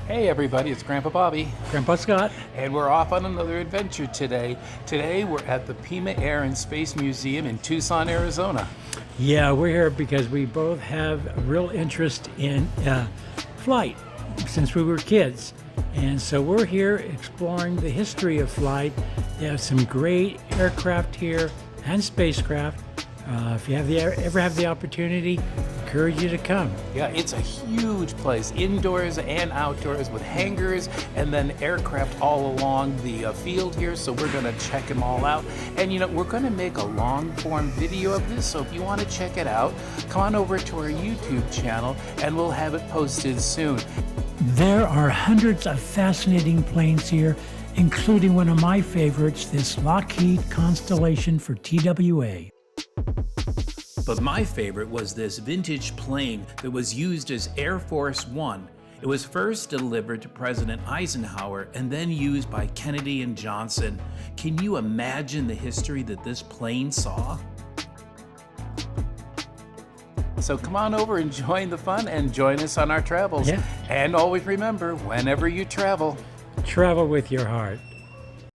Hey everybody, it's Grandpa Bobby, Grandpa Scott. and we're off on another adventure today. Today we're at the Pima Air and Space Museum in Tucson, Arizona. Yeah, we're here because we both have a real interest in flight since we were kids. And so we're here exploring the history of flight. They have some great aircraft here and spacecraft. If you ever have the opportunity, encourage you to come. Yeah, it's a huge place, indoors and outdoors, with hangars and then aircraft all along the field here. So we're going to check them all out. And we're going to make a long form video of this. So if you want to check it out, come on over to our YouTube channel and we'll have it posted soon. There are hundreds of fascinating planes here, including one of my favorites, this Lockheed Constellation for TWA. But my favorite was this vintage plane that was used as Air Force One. It was first delivered to President Eisenhower and then used by Kennedy and Johnson. Can you imagine the history that this plane saw? So come on over and join the fun and join us on our travels. Yeah. And always remember, whenever you travel, Travel with your heart.